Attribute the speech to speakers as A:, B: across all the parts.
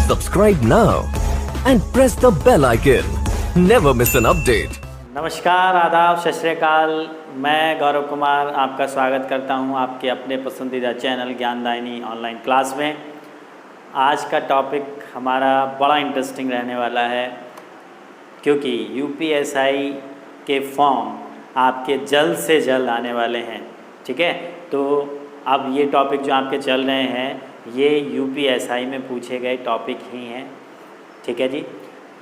A: Subscribe now and press the bell icon. Never miss an update.
B: नमस्कार, आदाब, सत श्री अकाल। मैं गौरव कुमार आपका स्वागत करता हूं आपके अपने पसंदीदा चैनल ज्ञानदायिनी ऑनलाइन क्लास में। आज का टॉपिक हमारा बड़ा इंटरेस्टिंग रहने वाला है, क्योंकि यूपीएसआई के फॉर्म आपके जल्द से जल्द आने वाले हैं। ठीक है, तो अब ये टॉपिक जो आपके चल रहे हैं ये यूपीएसआई में पूछे गए टॉपिक ही हैं। ठीक है जी,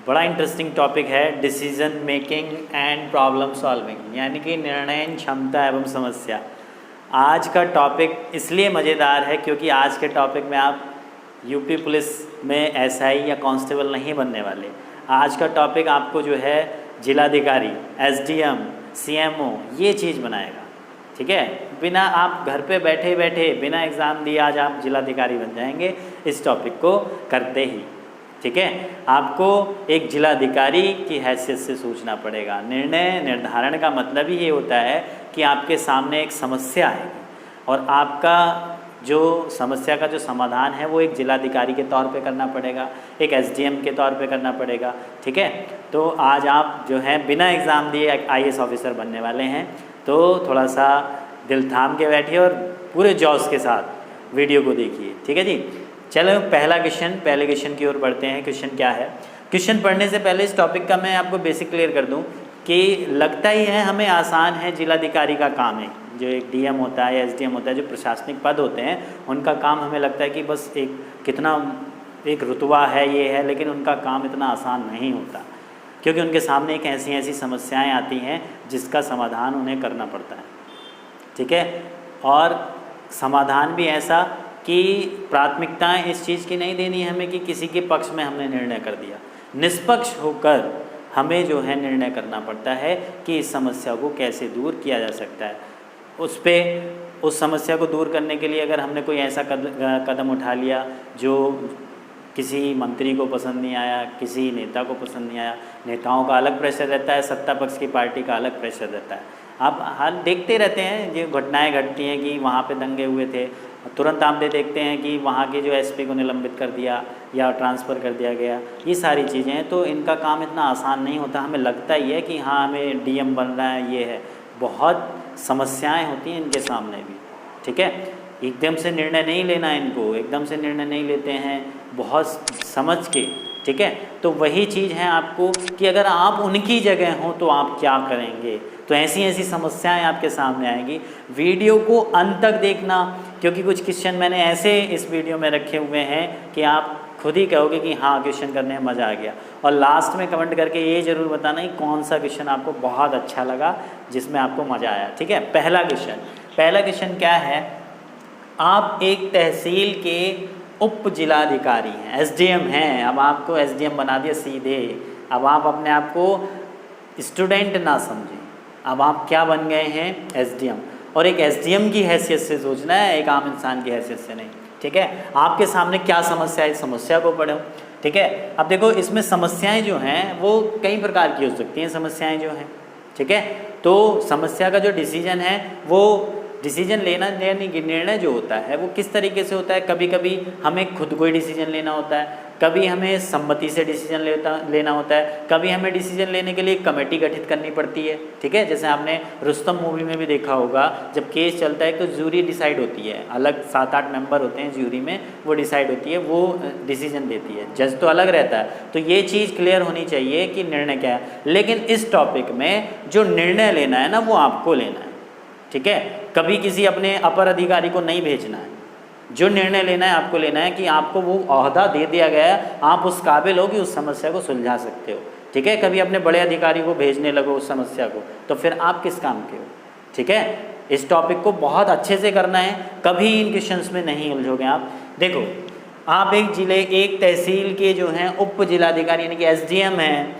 B: बड़ा इंटरेस्टिंग टॉपिक है decision making and problem solving, यानी कि निर्णय क्षमता एवं समस्या। आज का टॉपिक इसलिए मज़ेदार है क्योंकि आज के टॉपिक में आप यूपी पुलिस में एसआई या कांस्टेबल नहीं बनने वाले। आज का टॉपिक आपको जो है जिलाधिकारी, एसडीएम, सीएमओ ये चीज़ बनाएगा। ठीक है, बिना आप घर पे बैठे बैठे बिना एग्ज़ाम दिए आज आप जिलाधिकारी बन जाएंगे इस टॉपिक को करते ही। ठीक है, आपको एक जिलाधिकारी की हैसियत से सोचना पड़ेगा। निर्णय निर्धारण का मतलब ही ये होता है कि आपके सामने एक समस्या है और आपका जो समस्या का जो समाधान है वो एक जिलाधिकारी के तौर पे करना पड़ेगा, एक एसडीएम के तौर पे करना पड़ेगा। ठीक है, तो आज आप जो है बिना एग्ज़ाम दिए आईएएस ऑफिसर बनने वाले हैं, तो थोड़ा सा दिल थाम के बैठिए और पूरे जोश के साथ वीडियो को देखिए। ठीक है जी, चलो पहले क्वेश्चन की ओर बढ़ते हैं। क्वेश्चन क्या है? क्वेश्चन पढ़ने से पहले इस टॉपिक का मैं आपको बेसिक क्लियर कर दूं कि लगता ही है हमें आसान है, जिलाधिकारी का काम है, जो एक डीएम होता है या एसडीएम होता है, जो प्रशासनिक पद होते हैं उनका काम हमें लगता है कि बस एक रुतबा है ये है, लेकिन उनका काम इतना आसान नहीं होता, क्योंकि उनके सामने एक ऐसी समस्याएं आती हैं जिसका समाधान उन्हें करना पड़ता है। ठीक है, और समाधान भी ऐसा कि प्राथमिकताएं इस चीज़ की नहीं देनी हमें कि किसी के पक्ष में हमने निर्णय कर दिया। निष्पक्ष होकर हमें जो है निर्णय करना पड़ता है कि इस समस्या को कैसे दूर किया जा सकता है। उस समस्या को दूर करने के लिए अगर हमने कोई ऐसा कदम उठा लिया जो किसी मंत्री को पसंद नहीं आया, किसी नेता को पसंद नहीं आया, नेताओं का अलग प्रेशर रहता है, सत्ता पक्ष की पार्टी का अलग प्रेशर रहता है। आप हाल देखते रहते हैं, ये घटनाएं घटती हैं कि वहाँ पे दंगे हुए थे, तुरंत आप देखते हैं कि वहाँ के जो एसपी को निलंबित कर दिया या ट्रांसफ़र कर दिया गया। ये सारी चीज़ें हैं, तो इनका काम इतना आसान नहीं होता। हमें लगता ही है कि हाँ हमें डीएम बनना है, ये है, बहुत समस्याएं होती हैं इनके सामने भी। ठीक है, एकदम से निर्णय नहीं लेना है इनको, एकदम से निर्णय नहीं लेते हैं, बहुत समझ के। ठीक है, तो वही चीज़ है आपको कि अगर आप उनकी जगह हों तो आप क्या करेंगे। तो ऐसी समस्याएं आपके सामने आएंगी। वीडियो को अंत तक देखना, क्योंकि कुछ क्वेश्चन मैंने ऐसे इस वीडियो में रखे हुए हैं कि आप खुद ही कहोगे कि हाँ क्वेश्चन करने में मज़ा आ गया। और लास्ट में कमेंट करके ये ज़रूर बताना कि कौन सा क्वेश्चन आपको बहुत अच्छा लगा, जिसमें आपको मज़ा आया। ठीक है, पहला क्वेश्चन क्या है? आप एक तहसील के उप जिलाधिकारी हैं, एसडीएम हैं। अब आपको एसडीएम बना दिया सीधे। अब आप अपने आप को स्टूडेंट ना समझें, अब आप क्या बन गए हैं? एसडीएम। और एक एसडीएम की हैसियत से सोचना है, एक आम इंसान की हैसियत से नहीं। ठीक है, आपके सामने क्या समस्या है, इस समस्या को पढ़ो। ठीक है, अब देखो इसमें समस्याएं जो हैं वो कई प्रकार की हो सकती हैं समस्याएं जो हैं। ठीक है, तो समस्या का जो डिसीजन है वो डिसीजन लेना यानी कि निर्णय जो होता है वो किस तरीके से होता है। कभी कभी हमें खुद कोई डिसीजन लेना होता है, कभी हमें सम्मति से डिसीजन लेना होता है, कभी हमें डिसीजन लेने के लिए कमेटी गठित करनी पड़ती है। ठीक है, जैसे आपने रुस्तम मूवी में भी देखा होगा, जब केस चलता है तो जूरी डिसाइड होती है, अलग 7-8 मेंबर होते हैं जूरी में, वो डिसाइड होती है, वो डिसीजन देती है, जज तो अलग रहता है। तो ये चीज़ क्लियर होनी चाहिए कि निर्णय क्या है। लेकिन इस टॉपिक में जो निर्णय लेना है ना वो आपको लेना है। ठीक है, कभी किसी अपने अपर अधिकारी को नहीं भेजना है। जो निर्णय लेना है आपको लेना है कि आपको वो ओहदा दे दिया गया है, आप उस काबिल हो कि उस समस्या को सुलझा सकते हो। ठीक है, कभी अपने बड़े अधिकारी को भेजने लगो उस समस्या को, तो फिर आप किस काम के हो। ठीक है, इस टॉपिक को बहुत अच्छे से करना है, कभी इन क्वेश्चंस में नहीं उलझोगे आप। देखो, आप एक तहसील के जो हैं उप जिलाधिकारी यानी कि एसडीएम हैं,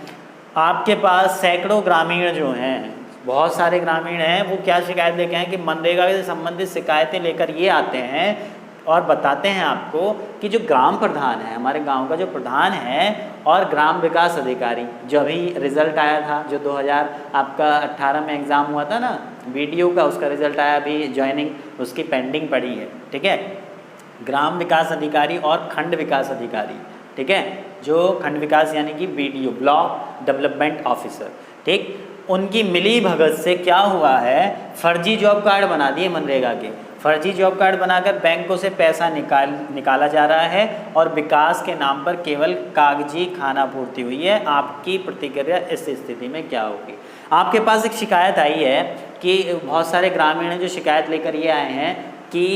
B: आपके पास सैकड़ों ग्रामीण जो हैं, बहुत सारे ग्रामीण हैं, वो क्या शिकायत लेके आए कि मनरेगा से संबंधित शिकायतें लेकर ये आते हैं और बताते हैं आपको कि जो ग्राम प्रधान है, हमारे गांव का जो प्रधान है, और ग्राम विकास अधिकारी, जो अभी रिज़ल्ट आया था, जो 2018 में एग्ज़ाम हुआ था ना वीडियो का, उसका रिज़ल्ट आया, अभी ज्वाइनिंग उसकी पेंडिंग पड़ी है। ठीक है, ग्राम विकास अधिकारी और खंड विकास अधिकारी ठीक है, जो खंड विकास यानी कि BDO ब्लॉक डेवलपमेंट ऑफिसर, ठीक, उनकी मिली भगत से क्या हुआ है, फर्जी जॉब कार्ड बना दिए मनरेगा के। फर्जी जॉब कार्ड बनाकर बैंकों से पैसा निकाला जा रहा है और विकास के नाम पर केवल कागजी खानापूर्ति हुई है। आपकी प्रतिक्रिया इस स्थिति में क्या होगी? आपके पास एक शिकायत आई है कि बहुत सारे ग्रामीण जो शिकायत लेकर ये आए हैं कि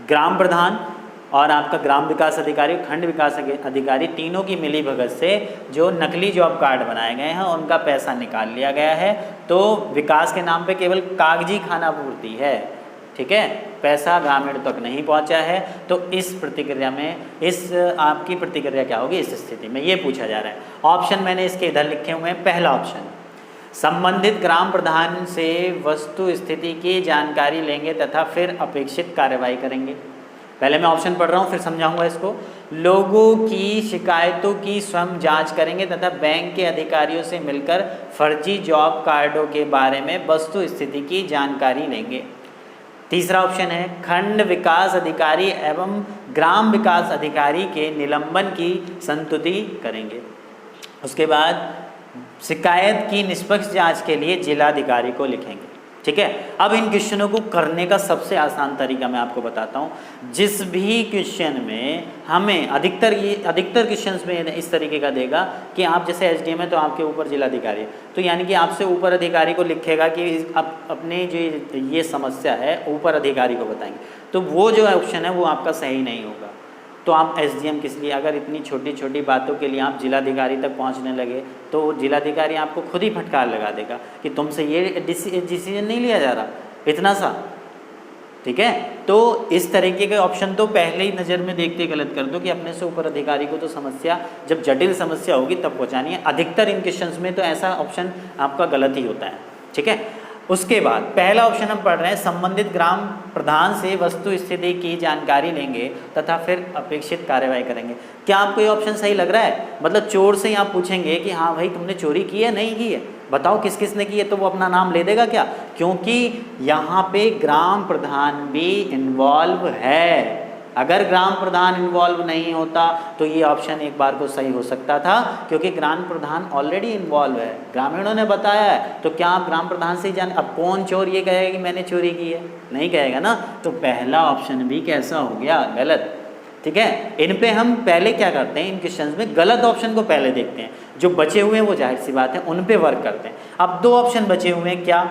B: ग्राम प्रधान और आपका ग्राम विकास अधिकारी, खंड विकास अधिकारी, तीनों की मिली भगत से जो नकली जॉब कार्ड बनाए गए हैं उनका पैसा निकाल लिया गया है, तो विकास के नाम पे केवल कागजी खानापूर्ति है, ठीक है, पैसा ग्रामीण तक नहीं पहुंचा है। तो इस प्रतिक्रिया में आपकी प्रतिक्रिया क्या होगी इस स्थिति में, ये पूछा जा रहा है। ऑप्शन मैंने इसके इधर लिखे हुए हैं। पहला ऑप्शन, संबंधित ग्राम प्रधान से वस्तु स्थिति की जानकारी लेंगे तथा फिर अपेक्षित कार्रवाई करेंगे। पहले मैं ऑप्शन पढ़ रहा हूँ फिर समझाऊंगा इसको। लोगों की शिकायतों की स्वयं जांच करेंगे तथा बैंक के अधिकारियों से मिलकर फर्जी जॉब कार्डों के बारे में वस्तु स्थिति की जानकारी लेंगे। तीसरा ऑप्शन है, खंड विकास अधिकारी एवं ग्राम विकास अधिकारी के निलंबन की संस्तुति करेंगे। उसके बाद शिकायत की निष्पक्ष जांच के लिए जिलाधिकारी को लिखेंगे, ठीक है। अब इन क्वेश्चनों को करने का सबसे आसान तरीका मैं आपको बताता हूँ। जिस भी क्वेश्चन में हमें अधिकतर क्वेश्चंस में इस तरीके का देगा कि आप जैसे SDM है तो आपके ऊपर जिलाधिकारी है, तो यानी कि आपसे ऊपर अधिकारी को लिखेगा कि अपने जो ये समस्या है ऊपर अधिकारी को बताएंगे, तो वो जो ऑप्शन है वो आपका सही नहीं होगा। तो आप SDM किस लिए, अगर इतनी छोटी छोटी बातों के लिए आप जिलाधिकारी तक पहुंचने लगे तो जिलाधिकारी आपको खुद ही फटकार लगा देगा कि तुमसे ये डिसीजन नहीं लिया जा रहा, इतना सा, ठीक है। तो इस तरीके के ऑप्शन तो पहले ही नज़र में देखते गलत कर दो कि अपने से ऊपर अधिकारी को तो समस्या, जब जटिल समस्या होगी तब पहुँचानी है। अधिकतर इन क्वेश्चंस में तो ऐसा ऑप्शन आपका गलत ही होता है, ठीक है। उसके बाद पहला ऑप्शन हम पढ़ रहे हैं, संबंधित ग्राम प्रधान से वस्तु स्थिति की जानकारी लेंगे तथा फिर अपेक्षित कार्रवाई करेंगे। क्या आपको ये ऑप्शन सही लग रहा है? मतलब चोर से ही आप पूछेंगे कि हाँ भाई तुमने चोरी की है, नहीं की है, बताओ किस किस ने की है, तो वो अपना नाम ले देगा क्या? क्योंकि यहाँ पे ग्राम प्रधान भी इन्वॉल्व है। अगर ग्राम प्रधान इन्वॉल्व नहीं होता तो ये ऑप्शन एक बार को सही हो सकता था, क्योंकि ग्राम प्रधान ऑलरेडी इन्वॉल्व है, ग्रामीणों ने बताया है। तो क्या आप ग्राम प्रधान से जान, अब कौन चोर ये कहेगा कि मैंने चोरी की है? नहीं कहेगा ना। तो पहला ऑप्शन भी कैसा हो गया? गलत, ठीक है। इन पे हम पहले क्या करते हैं, इन क्वेश्चंस में गलत ऑप्शन को पहले देखते हैं, जो बचे हुए हैं वो जाहिर सी बात है उन पे वर्क करते हैं। अब दो ऑप्शन बचे हुए हैं, क्या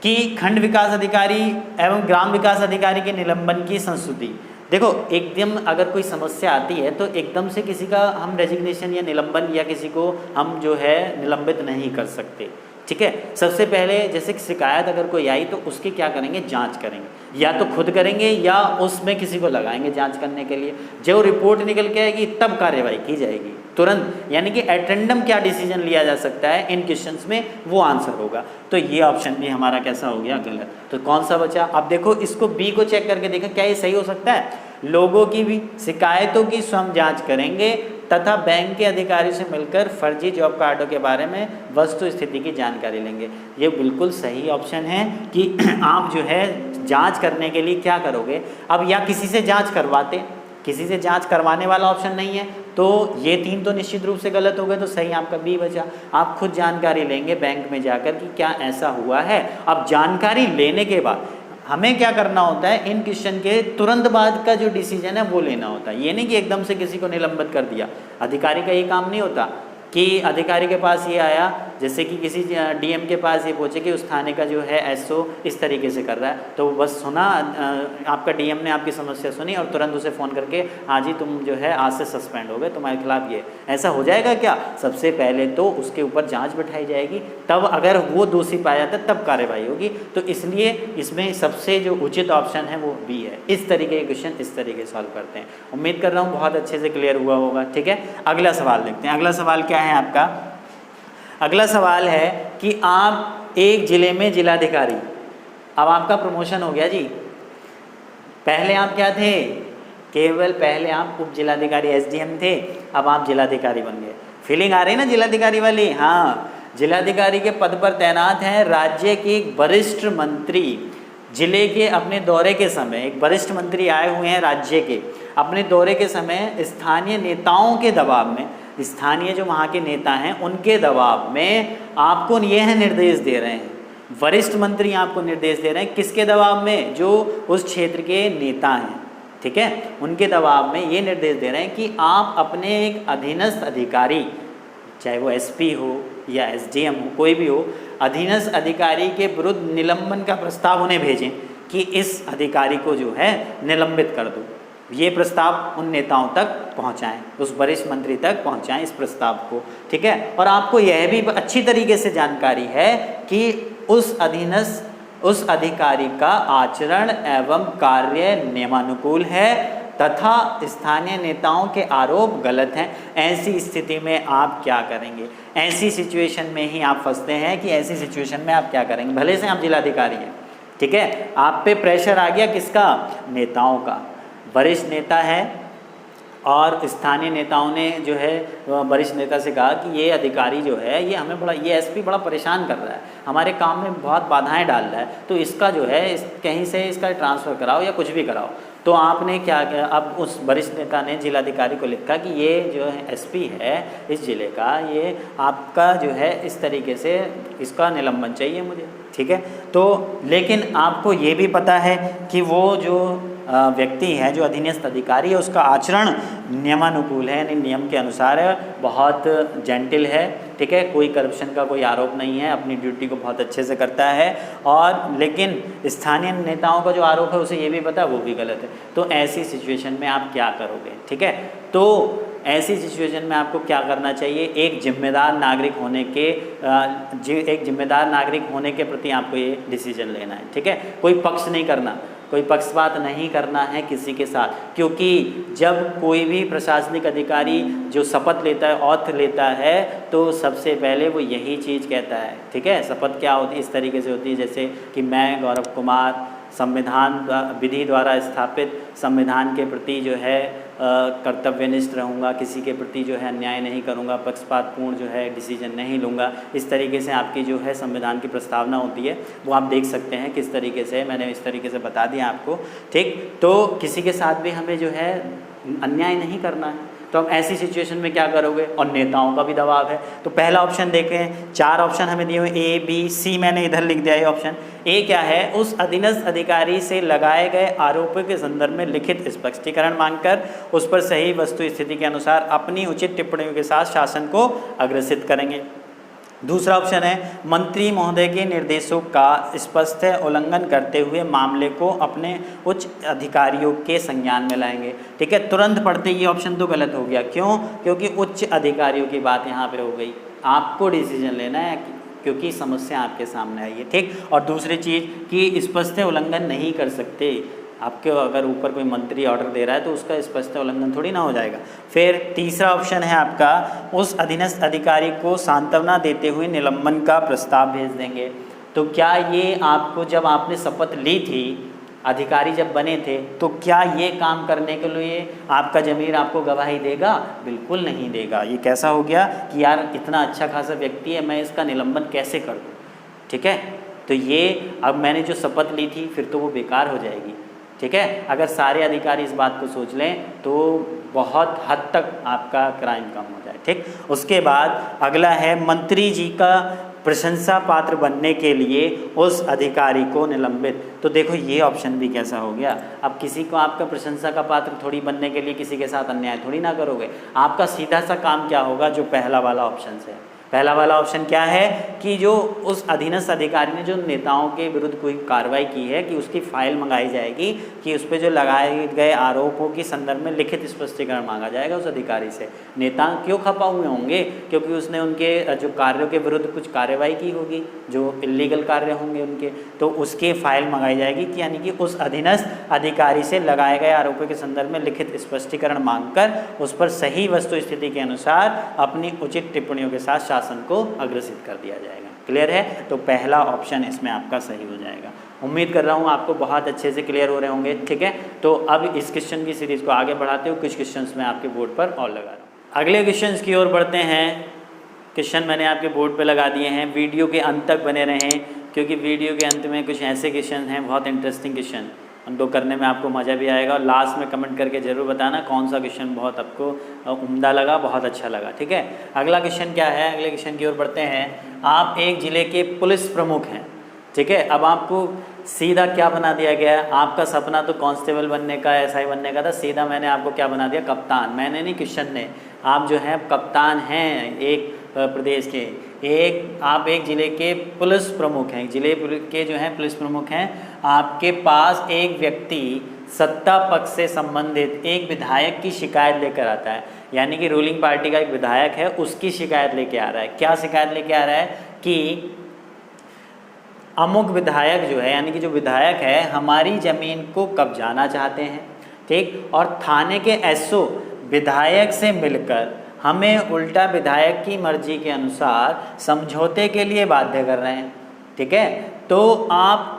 B: कि खंड विकास अधिकारी एवं ग्राम विकास अधिकारी के निलंबन की संस्तुति। देखो, एकदम अगर कोई समस्या आती है तो एकदम से किसी का हम रेजिग्नेशन या निलंबन या किसी को हम जो है निलंबित नहीं कर सकते, ठीक है। सबसे पहले जैसे कि शिकायत अगर कोई आई तो उसकी क्या करेंगे, जांच करेंगे, या तो खुद करेंगे या उसमें किसी को लगाएंगे जांच करने के लिए। जो रिपोर्ट निकल के आएगी तब कार्रवाई की जाएगी तुरंत, यानी कि एटेंडम क्या डिसीजन लिया जा सकता है इन क्वेश्चंस में, वो आंसर होगा। तो ये ऑप्शन भी हमारा कैसा हो गया? गलत। तो कौन सा बचा? अब देखो इसको बी को चेक करके देखो क्या ये सही हो सकता है। लोगों की भी शिकायतों की स्वयं जांच करेंगे तथा बैंक के अधिकारी से मिलकर फर्जी जॉब कार्डों के बारे में वस्तु स्थिति की जानकारी लेंगे। ये बिल्कुल सही ऑप्शन है कि आप जो है जांच करने के लिए क्या करोगे, अब या किसी से जांच करवाते, किसी से जांच करवाने वाला ऑप्शन नहीं है, तो ये तीन तो निश्चित रूप से गलत हो गए। तो सही आपका बी बचा। आप खुद जानकारी लेंगे बैंक में जाकर कि क्या ऐसा हुआ है। अब जानकारी लेने के बाद हमें क्या करना होता है, इन क्वेश्चन के तुरंत बाद का जो डिसीजन है वो लेना होता है। ये नहीं कि एकदम से किसी को निलंबित कर दिया। अधिकारी का ये काम नहीं होता कि अधिकारी के पास ये आया, जैसे कि किसी DM के पास ये पूछे कि उस थाने का जो है SO इस तरीके से कर रहा है, तो बस सुना, आपका DM ने आपकी समस्या सुनी और तुरंत उसे फ़ोन करके हाँ जी तुम जो है आज से सस्पेंड हो गए, तुम्हारे खिलाफ ये, ऐसा हो जाएगा क्या? सबसे पहले तो उसके ऊपर जांच बिठाई जाएगी, तब अगर वो दोषी पाया जाता तब कार्रवाई होगी। तो इसलिए इसमें सबसे जो उचित ऑप्शन है वो बी है। इस तरीके के क्वेश्चन इस तरीके से सॉल्व करते हैं। उम्मीद कर रहा हूँ बहुत अच्छे से क्लियर हुआ होगा, ठीक है। अगला सवाल देखते हैं। अगला सवाल क्या है आपका? अगला सवाल है कि आप एक जिले में जिलाधिकारी, अब आपका प्रमोशन हो गया जी। पहले आप क्या थे? केवल पहले आप उप जिलाधिकारी SDM थे, अब आप जिलाधिकारी बन गए। फीलिंग आ रही ना जिलाधिकारी वाली? हाँ, जिलाधिकारी के पद पर तैनात हैं राज्य के एक वरिष्ठ मंत्री। जिले के अपने दौरे के समय एक वरिष्ठ मंत्री आए हुए हैं राज्य के, अपने दौरे के समय स्थानीय नेताओं के दबाव में, स्थानीय जो वहाँ के नेता हैं उनके दबाव में आपको यह निर्देश दे रहे हैं, वरिष्ठ मंत्री आपको निर्देश दे रहे हैं, किसके दबाव में? जो उस क्षेत्र के नेता हैं, ठीक है, उनके दबाव में ये निर्देश दे रहे हैं कि आप अपने एक अधीनस्थ अधिकारी, चाहे वो एसपी हो या एसडीएम हो, कोई भी हो, अधीनस्थ अधिकारी के विरुद्ध निलंबन का प्रस्ताव उन्हें भेजें कि इस अधिकारी को जो है निलंबित कर दो। ये प्रस्ताव उन नेताओं तक पहुंचाएं, उस वरिष्ठ मंत्री तक पहुंचाएं इस प्रस्ताव को, ठीक है। और आपको यह भी अच्छी तरीके से जानकारी है कि उस अधिकारी का आचरण एवं कार्य नियमानुकूल है तथा स्थानीय नेताओं के आरोप गलत हैं। ऐसी स्थिति में आप क्या करेंगे? ऐसी सिचुएशन में ही आप फंसते हैं कि ऐसी सिचुएशन में आप क्या करेंगे? भले से आप जिलाधिकारी हैं, ठीक है, आप पे प्रेशर आ गया किसका? नेताओं का। वरिष्ठ नेता है और स्थानीय नेताओं ने जो है वरिष्ठ नेता से कहा कि ये अधिकारी जो है ये हमें बड़ा, ये एसपी बड़ा परेशान कर रहा है, हमारे काम में बहुत बाधाएं डाल रहा है, तो इसका जो है कहीं से इसका ट्रांसफ़र कराओ या कुछ भी कराओ। तो आपने क्या किया? अब उस वरिष्ठ नेता ने जिलाधिकारी को लिखा कि ये जो है एसपी है इस ज़िले का, ये आपका जो है इस तरीके से इसका निलंबन चाहिए मुझे, ठीक है। तो लेकिन आपको ये भी पता है कि वो जो व्यक्ति है, जो अधीनस्थ अधिकारी है, उसका आचरण नियमानुकूल है, यानी नियम के अनुसार है, बहुत जेंटल है, ठीक है, कोई करप्शन का कोई आरोप नहीं है, अपनी ड्यूटी को बहुत अच्छे से करता है। और लेकिन स्थानीय नेताओं का जो आरोप है उसे ये भी पता है वो भी गलत है। तो ऐसी सिचुएशन में आप क्या करोगे? ठीक है, तो ऐसी सिचुएशन में आपको क्या करना चाहिए? एक जिम्मेदार नागरिक होने के प्रति आपको ये डिसीजन लेना है, ठीक है। कोई पक्ष नहीं करना, कोई पक्षपात नहीं करना है किसी के साथ, क्योंकि जब कोई भी प्रशासनिक अधिकारी जो शपथ लेता है, ऑथ लेता है, तो सबसे पहले वो यही चीज़ कहता है, ठीक है। शपथ क्या होती है? इस तरीके से होती है जैसे कि मैं गौरव कुमार संविधान विधि द्वारा स्थापित संविधान के प्रति जो है कर्तव्यनिष्ठ रहूँगा, किसी के प्रति जो है अन्याय नहीं करूँगा, पक्षपातपूर्ण जो है डिसीजन नहीं लूँगा। इस तरीके से आपकी जो है संविधान की प्रस्तावना होती है, वो आप देख सकते हैं किस तरीके से, मैंने इस तरीके से बता दिया आपको, ठीक। तो किसी के साथ भी हमें जो है अन्याय नहीं करना है। तो अब ऐसी सिचुएशन में क्या करोगे? और नेताओं का भी दबाव है। तो पहला ऑप्शन देखें, 4 ऑप्शन हमें दिए हुए, ए बी सी, मैंने इधर लिख दिया है ऑप्शन ए। क्या है? उस अधीनस्थ अधिकारी से लगाए गए आरोपों के संदर्भ में लिखित स्पष्टीकरण मांगकर उस पर सही वस्तु स्थिति के अनुसार अपनी उचित टिप्पणियों के साथ शासन को अग्रसित करेंगे। दूसरा ऑप्शन है, मंत्री महोदय के निर्देशों का स्पष्ट उल्लंघन करते हुए मामले को अपने उच्च अधिकारियों के संज्ञान में लाएंगे, ठीक है। तुरंत पढ़ते ये ऑप्शन तो गलत हो गया, क्यों? क्योंकि उच्च अधिकारियों की बात यहाँ पे हो गई, आपको डिसीजन लेना है क्योंकि समस्या आपके सामने आई है, ठीक। और दूसरी चीज़ कि स्पष्ट उल्लंघन नहीं कर सकते, आपके अगर ऊपर कोई मंत्री ऑर्डर दे रहा है तो उसका स्पष्ट उल्लंघन थोड़ी ना हो जाएगा। फिर तीसरा ऑप्शन है आपका, उस अधीनस्थ अधिकारी को सांत्वना देते हुए निलंबन का प्रस्ताव भेज देंगे। तो क्या ये आपको, जब आपने शपथ ली थी, अधिकारी जब बने थे, तो क्या ये काम करने के लिए आपका ज़मीर आपको गवाही देगा? बिल्कुल नहीं देगा। ये कैसा हो गया कि यार इतना अच्छा खासा व्यक्ति है, मैं इसका निलंबन कैसे कर दूँ, ठीक है। तो ये अब मैंने जो शपथ ली थी फिर तो वो बेकार हो जाएगी, ठीक है। अगर सारे अधिकारी इस बात को सोच लें तो बहुत हद तक आपका क्राइम कम हो जाए, ठीक। उसके बाद अगला है, मंत्री जी का प्रशंसा पात्र बनने के लिए उस अधिकारी को निलंबित। तो देखो ये ऑप्शन भी कैसा हो गया। अब किसी को आपका प्रशंसा का पात्र थोड़ी बनने के लिए किसी के साथ अन्याय थोड़ी ना करोगे। आपका सीधा सा काम क्या होगा, जो पहला वाला ऑप्शन है। पहला वाला ऑप्शन क्या है कि जो उस अधीनस्थ अधिकारी ने जो नेताओं के विरुद्ध कोई कार्रवाई की है कि उसकी फाइल मंगाई जाएगी, कि उस पर जो लगाए गए आरोपों के संदर्भ में लिखित स्पष्टीकरण मांगा जाएगा उस अधिकारी से। नेता क्यों खपा हुए होंगे? क्योंकि उसने उनके जो कार्यों के विरुद्ध कुछ कार्रवाई की होगी, जो इलीगल कार्य होंगे उनके, तो उसकी फाइल मंगाई जाएगी कि यानी कि उस अधीनस्थ अधिकारी से लगाए गए आरोपों के संदर्भ में लिखित स्पष्टीकरण मांगकर उस पर सही वस्तु स्थिति के अनुसार अपनी उचित टिप्पणियों के साथ शासन को अग्रसित कर दिया जाएगा। क्लियर है? तो पहला ऑप्शन इसमें आपका सही हो जाएगा। उम्मीद कर रहा हूँ आपको बहुत अच्छे से क्लियर हो रहे होंगे, ठीक है। तो अब इस क्वेश्चन की सीरीज़ को आगे बढ़ाते हुए कुछ क्वेश्चंस मैं आपके बोर्ड पर और लगा रहा हूँ। अगले क्वेश्चंस की ओर बढ़ते हैं। क्वेश्चन मैंने आपके बोर्ड पर लगा दिए हैं, वीडियो के अंत तक बने रहें क्योंकि वीडियो के अंत में कुछ ऐसे क्वेश्चन हैं बहुत इंटरेस्टिंग क्वेश्चन उनको करने में आपको मज़ा भी आएगा। और लास्ट में कमेंट करके ज़रूर बताना कौन सा क्वेश्चन बहुत आपको उम्दा लगा, बहुत अच्छा लगा। ठीक है, अगला क्वेश्चन क्या है, अगले क्वेश्चन की ओर बढ़ते हैं। आप एक ज़िले के पुलिस प्रमुख हैं, ठीक है। अब आपको सीधा क्या बना दिया गया है, आपका सपना तो कांस्टेबल बनने का, एसआई बनने का था, सीधा मैंने आपको क्या बना दिया, कप्तान। मैंने नहीं, क्वेश्चन ने। आप जो हैं कप्तान हैं एक प्रदेश के, आप एक ज़िले के पुलिस प्रमुख हैं, ज़िले के जो हैं पुलिस प्रमुख हैं। आपके पास एक व्यक्ति सत्ता पक्ष से संबंधित एक विधायक की शिकायत लेकर आता है, यानी कि रूलिंग पार्टी का एक विधायक है, उसकी शिकायत लेके आ रहा है। क्या शिकायत लेके आ रहा है कि अमुक विधायक जो है, यानी कि जो विधायक है, हमारी ज़मीन को कब्जाना चाहते हैं, ठीक। और थाने के एसओ विधायक से मिलकर हमें उल्टा विधायक की मर्जी के अनुसार समझौते के लिए बाध्य कर रहे हैं, ठीक है। तो आप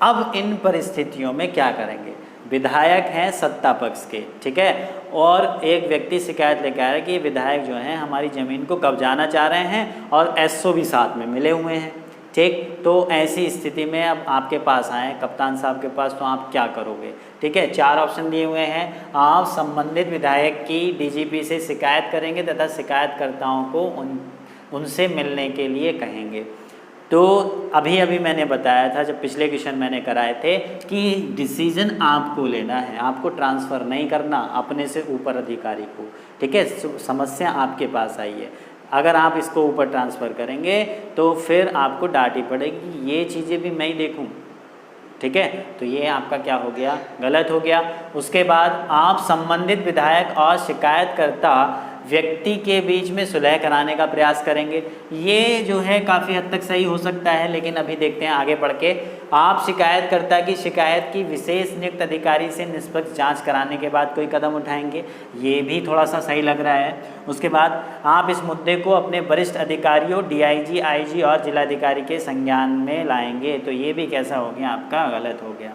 B: अब इन परिस्थितियों में क्या करेंगे। विधायक हैं सत्ता पक्ष के, ठीक है, और एक व्यक्ति शिकायत लेकर आ रहा है कि विधायक जो हैं हमारी ज़मीन को कब्जाना चाह रहे हैं और एसओ भी साथ में मिले हुए हैं, ठीक। तो ऐसी स्थिति में अब आपके पास आए कप्तान साहब के पास, तो आप क्या करोगे। ठीक है, 4 ऑप्शन दिए हुए हैं। आप संबंधित विधायक की डीजीपी से शिकायत करेंगे तथा शिकायतकर्ताओं को उनसे मिलने के लिए कहेंगे। तो अभी मैंने बताया था, जब पिछले क्वेश्चन मैंने कराए थे, कि डिसीजन आपको लेना है, आपको ट्रांसफ़र नहीं करना अपने से ऊपर अधिकारी को, ठीक है। समस्या आपके पास आई है, अगर आप इसको ऊपर ट्रांसफ़र करेंगे तो फिर आपको डांटी पड़ेगी, ये चीज़ें भी मैं ही देखूँ, ठीक है। तो ये आपका क्या हो गया, गलत हो गया। उसके बाद आप संबंधित विधायक और शिकायतकर्ता व्यक्ति के बीच में सुलह कराने का प्रयास करेंगे। ये जो है काफ़ी हद तक सही हो सकता है, लेकिन अभी देखते हैं आगे बढ़ के। आप शिकायतकर्ता की शिकायत की विशेष नियुक्त अधिकारी से निष्पक्ष जांच कराने के बाद कोई कदम उठाएंगे, ये भी थोड़ा सा सही लग रहा है। उसके बाद आप इस मुद्दे को अपने वरिष्ठ अधिकारियों डीआईजी, आईजी और जिलाधिकारी के संज्ञान में लाएंगे, तो ये भी कैसा हो गया, आपका गलत हो गया।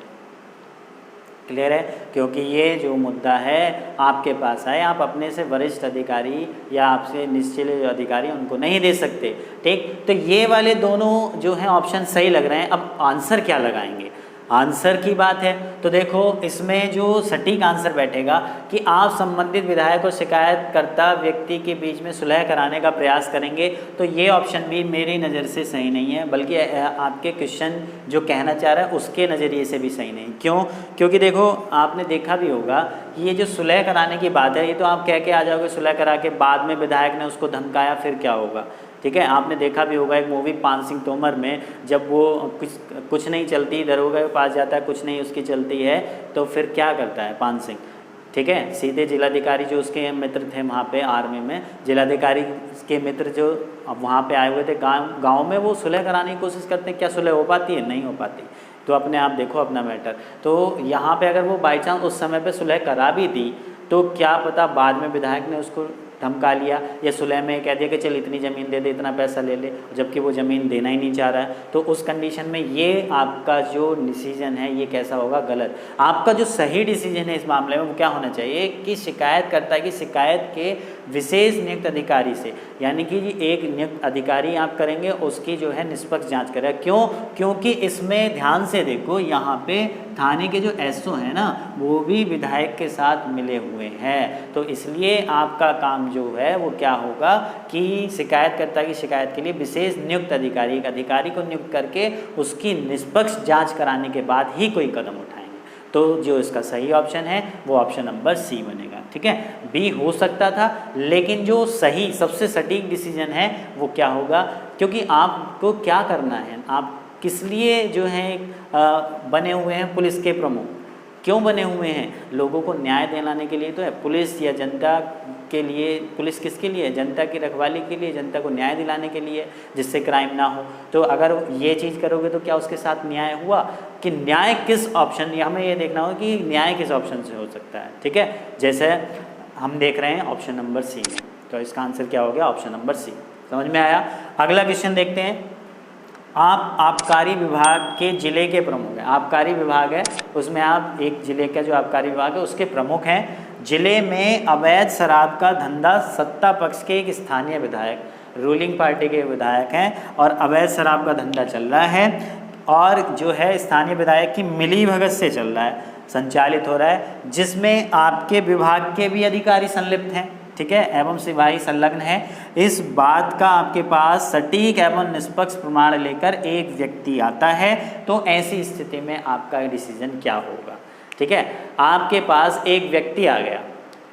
B: क्लियर है, क्योंकि ये जो मुद्दा है आपके पास है, आप अपने से वरिष्ठ अधिकारी या आपसे निचले जो अधिकारी उनको नहीं दे सकते, ठीक। तो ये वाले दोनों जो हैं ऑप्शन सही लग रहे हैं। अब आंसर क्या लगाएंगे, आंसर की बात है। तो देखो इसमें जो सटीक आंसर बैठेगा कि आप संबंधित विधायक और शिकायतकर्ता व्यक्ति के बीच में सुलह कराने का प्रयास करेंगे, तो ये ऑप्शन भी मेरी नज़र से सही नहीं है, बल्कि आपके क्वेश्चन जो कहना चाह रहा है उसके नज़रिए से भी सही नहीं। क्यों, क्योंकि देखो आपने देखा भी होगा कि ये जो सुलह कराने की बात है, ये तो आप कह के आ जाओगे सुलह करा के, बाद में विधायक ने उसको धमकाया, फिर क्या होगा, ठीक है। आपने देखा भी होगा एक मूवी पान सिंह तोमर में, जब वो कुछ नहीं चलती, दरोगा के पास जाता है, कुछ नहीं उसकी चलती है, तो फिर क्या करता है पान सिंह, ठीक है, सीधे जिलाधिकारी जो उसके मित्र थे वहाँ पे आर्मी में, जिलाधिकारी के मित्र जो वहाँ पे आए हुए थे गांव में, वो सुलह कराने की कोशिश करते हैं। क्या सुलह हो पाती है, नहीं हो पाती। तो अपने आप देखो अपना मैटर। तो यहाँ पे अगर वो बाई चांस उस समय पे सुलह करा भी दी, तो क्या पता बाद में विधायक ने उसको धमका लिया या सुलह में कह दिया कि चल इतनी ज़मीन दे दे, इतना पैसा ले ले, जबकि वो ज़मीन देना ही नहीं चाह रहा है। तो उस कंडीशन में ये आपका जो डिसीजन है ये कैसा होगा, गलत। आपका जो सही डिसीजन है इस मामले में वो क्या होना चाहिए कि शिकायतकर्ता की शिकायत के विशेष नियुक्त अधिकारी से, यानी कि एक नियुक्त अधिकारी आप करेंगे, उसकी जो है निष्पक्ष जाँच करेगा। क्यों, क्योंकि इसमें ध्यान से देखो, यहाँ पे थाने के जो एसओ हैं ना, वो भी विधायक के साथ मिले हुए हैं। तो इसलिए आपका काम जो है वो क्या होगा कि शिकायतकर्ता की शिकायत के लिए विशेष नियुक्त अधिकारी, एक अधिकारी को नियुक्त करके उसकी निष्पक्ष जांच कराने के बाद ही कोई कदम उठाएंगे। तो जो इसका सही ऑप्शन है वो ऑप्शन नंबर सी बनेगा, ठीक है। बी हो सकता था, लेकिन जो सही सबसे सटीक डिसीजन है वो क्या होगा, क्योंकि आपको क्या करना है, आप किस लिए जो है बने हुए हैं पुलिस के प्रमुख, क्यों बने हुए हैं, लोगों को न्याय दिलाने के लिए तो है। पुलिस या जनता के लिए, पुलिस किसके लिए, जनता की रखवाली के लिए, जनता को न्याय दिलाने के लिए, जिससे क्राइम ना हो। तो अगर ये चीज़ करोगे तो क्या उसके साथ न्याय हुआ, कि न्याय किस ऑप्शन, हमें ये देखना होगा कि न्याय किस ऑप्शन से हो सकता है, ठीक है। जैसे हम देख रहे हैं ऑप्शन नंबर सी में, तो इसका आंसर क्या हो गया, ऑप्शन नंबर सी। समझ में आया। अगला क्वेश्चन देखते हैं। आप आबकारी विभाग के ज़िले के प्रमुख हैं, आबकारी विभाग है उसमें आप एक ज़िले का जो आबकारी विभाग है उसके प्रमुख हैं। ज़िले में अवैध शराब का धंधा सत्ता पक्ष के एक स्थानीय विधायक, रूलिंग पार्टी के विधायक हैं और अवैध शराब का धंधा चल रहा है। और जो है स्थानीय विधायक की मिलीभगत से चल रहा है, संचालित हो रहा है, जिसमें आपके विभाग के भी अधिकारी संलिप्त हैं, ठीक है, एवं सिपाही संलग्न है। इस बात का आपके पास सटीक एवं निष्पक्ष प्रमाण लेकर एक व्यक्ति आता है, तो ऐसी स्थिति में आपका डिसीजन क्या होगा? ठीक है, आपके पास एक व्यक्ति आ गया,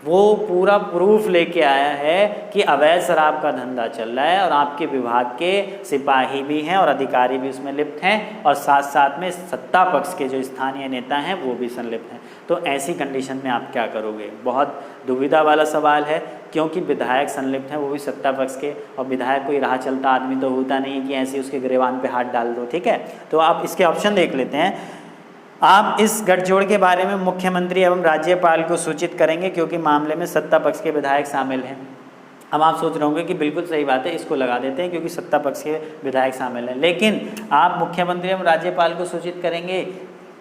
B: वो पूरा प्रूफ लेके आया है कि अवैध शराब का धंधा चल रहा है और आपके विभाग के सिपाही भी हैं और अधिकारी भी उसमें लिप्त हैं, और साथ साथ में सत्ता पक्ष के जो स्थानीय नेता हैं वो भी संलिप्त हैं। तो ऐसी कंडीशन में आप क्या करोगे? बहुत दुविधा वाला सवाल है, क्योंकि विधायक संलिप्त हैं, वो भी सत्ता पक्ष के, और विधायक कोई राह चलता आदमी तो होता नहीं है कि ऐसे उसके गिरेबान पे हाथ डाल दो। ठीक है, तो आप इसके ऑप्शन देख लेते हैं। आप इस गठजोड़ के बारे में मुख्यमंत्री एवं राज्यपाल को सूचित करेंगे, क्योंकि मामले में सत्ता पक्ष के विधायक शामिल हैं। अब आप सोच रहे होंगे कि बिल्कुल सही बात है, इसको लगा देते हैं क्योंकि सत्ता पक्ष के विधायक शामिल हैं, लेकिन आप मुख्यमंत्री एवं राज्यपाल को सूचित करेंगे,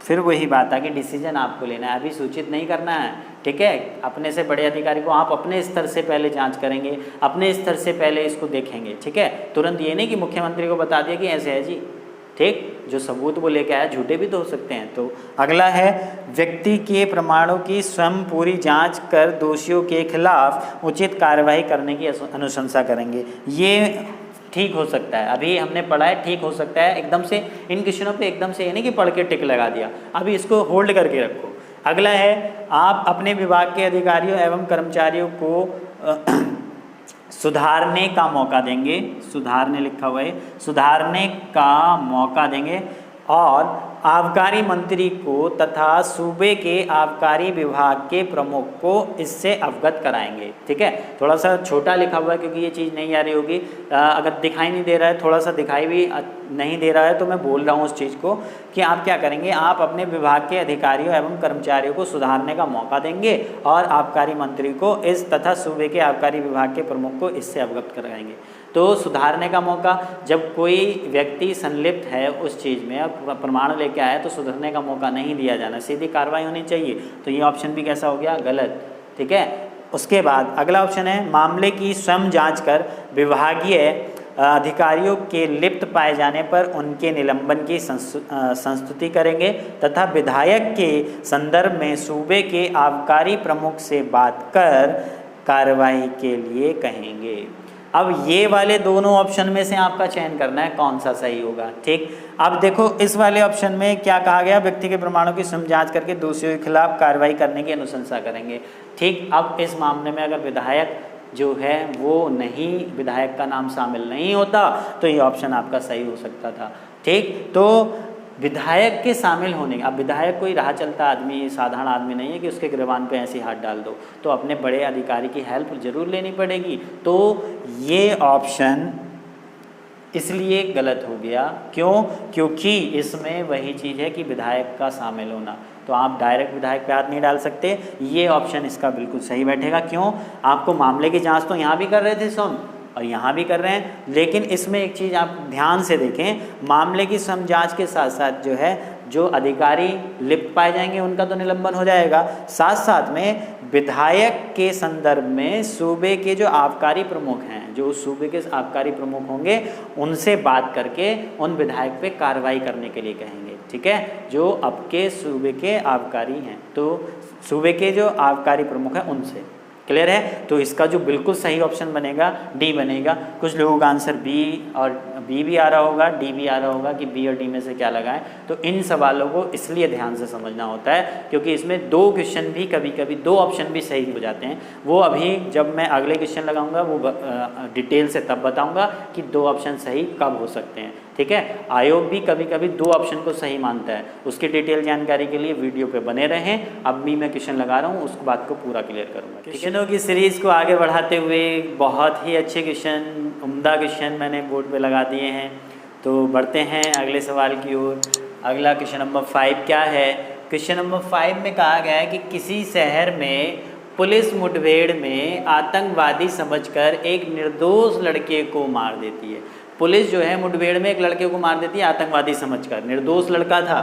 B: फिर वही बात आ कि डिसीजन आपको लेना है, अभी सूचित नहीं करना है। ठीक है, अपने से बड़े अधिकारी को आप अपने स्तर से पहले जांच करेंगे, अपने स्तर से पहले इसको देखेंगे। ठीक है, तुरंत ये नहीं कि मुख्यमंत्री को बता दिया कि ऐसे है जी, ठीक, जो सबूत वो लेके आया झूठे भी तो हो सकते हैं। तो अगला है, व्यक्ति के प्रमाणों की स्वयं पूरी जांच कर दोषियों के खिलाफ उचित कार्रवाई करने की अनुशंसा करेंगे। ये ठीक हो सकता है, अभी हमने पढ़ा है, ठीक हो सकता है, एकदम से इन क्वेश्चनों पे एकदम से ये नहीं कि पढ़ के टिक लगा दिया, अभी इसको होल्ड करके रखो। अगला है, आप अपने विभाग के अधिकारियों एवं कर्मचारियों को सुधारने का मौका देंगे, सुधारने लिखा हुआ है, सुधारने का मौका देंगे, और आबकारी मंत्री को तथा सूबे के आबकारी विभाग के प्रमुख को इससे अवगत कराएंगे। ठीक है, थोड़ा सा छोटा लिखा हुआ है क्योंकि ये चीज़ नहीं आ रही होगी, अगर दिखाई नहीं दे रहा है, थोड़ा सा दिखाई भी नहीं दे रहा है, तो मैं बोल रहा हूँ उस चीज़ को कि आप क्या करेंगे, आप अपने विभाग के अधिकारियों एवं कर्मचारियों को सुधारने का मौका देंगे और आबकारी मंत्री को इस तथा सूबे के आबकारी विभाग के प्रमुख को इससे अवगत कराएंगे। तो सुधारने का मौका, जब कोई व्यक्ति संलिप्त है उस चीज़ में और प्रमाण लेके आया तो सुधरने का मौका नहीं दिया जाना, सीधी कार्रवाई होनी चाहिए। तो ये ऑप्शन भी कैसा हो गया? गलत। ठीक है, उसके बाद अगला ऑप्शन है, मामले की स्वयं जांच कर विभागीय अधिकारियों के लिप्त पाए जाने पर उनके निलंबन की संस्तुति करेंगे तथा विधायक के संदर्भ में सूबे के आबकारी प्रमुख से बात कर कार्रवाई के लिए कहेंगे। अब ये वाले दोनों ऑप्शन में से आपका चयन करना है कौन सा सही होगा। ठीक, अब देखो इस वाले ऑप्शन में क्या कहा गया, व्यक्ति के प्रमाणों की स्वयं जांच करके दोषियों के खिलाफ कार्रवाई करने की अनुशंसा करेंगे। ठीक, अब इस मामले में अगर विधायक जो है वो नहीं, विधायक का नाम शामिल नहीं होता तो ये ऑप्शन आपका सही हो सकता था। ठीक, तो विधायक के शामिल होने, अब विधायक कोई राह चलता आदमी, साधारण आदमी नहीं है कि उसके गिरबान पे ऐसे हाथ डाल दो, तो अपने बड़े अधिकारी की हेल्प जरूर लेनी पड़ेगी। तो ये ऑप्शन इसलिए गलत हो गया, क्यों? क्योंकि इसमें वही चीज़ है कि विधायक का शामिल होना, तो आप डायरेक्ट विधायक पे हाथ नहीं डाल सकते। ये ऑप्शन इसका बिल्कुल सही बैठेगा। क्यों? आपको मामले की जांच तो यहाँ भी कर रहे थे स्वयं और यहाँ भी कर रहे हैं, लेकिन इसमें एक चीज़ आप ध्यान से देखें, मामले की स्वयं जांच के साथ साथ जो है जो अधिकारी लिप्त पाए जाएंगे उनका तो निलंबन हो जाएगा, साथ साथ में विधायक के संदर्भ में सूबे के जो आबकारी प्रमुख हैं, जो सूबे के आबकारी प्रमुख होंगे उनसे बात करके उन विधायक पे कार्रवाई करने के लिए कहेंगे। ठीक है, जो आपके सूबे के आबकारी हैं, तो सूबे के जो आबकारी प्रमुख हैं उनसे। क्लियर है? तो इसका जो बिल्कुल सही ऑप्शन बनेगा डी बनेगा। कुछ लोगों का आंसर बी और बी भी आ रहा होगा, डी भी आ रहा होगा कि बी और डी में से क्या लगाएं। तो इन सवालों को इसलिए ध्यान से समझना होता है क्योंकि इसमें दो क्वेश्चन भी कभी कभी दो ऑप्शन भी सही हो जाते हैं। वो अभी जब मैं अगले क्वेश्चन लगाऊंगा वो डिटेल से तब बताऊंगा कि दो ऑप्शन सही कब हो सकते हैं। ठीक है, आयोग भी कभी कभी दो ऑप्शन को सही मानता है। उसकी डिटेल जानकारी के लिए वीडियो पे बने रहें। अब भी मैं क्वेश्चन लगा रहा हूँ, उस बात को पूरा क्लियर करूँगा। क्वेश्चनों की सीरीज़ को आगे बढ़ाते हुए बहुत ही अच्छे क्वेश्चन, उम्दा क्वेश्चन मैंने बोर्ड पे लगा दिए हैं। तो बढ़ते हैं अगले सवाल की ओर। अगला क्वेश्चन नंबर 5 क्या है? क्वेश्चन नंबर 5 में कहा गया है कि किसी शहर में पुलिस मुठभेड़ में आतंकवादी समझकर एक निर्दोष लड़के को मार देती है। पुलिस जो है मुठभेड़ में एक लड़के को मार देती है आतंकवादी समझकर, निर्दोष लड़का था,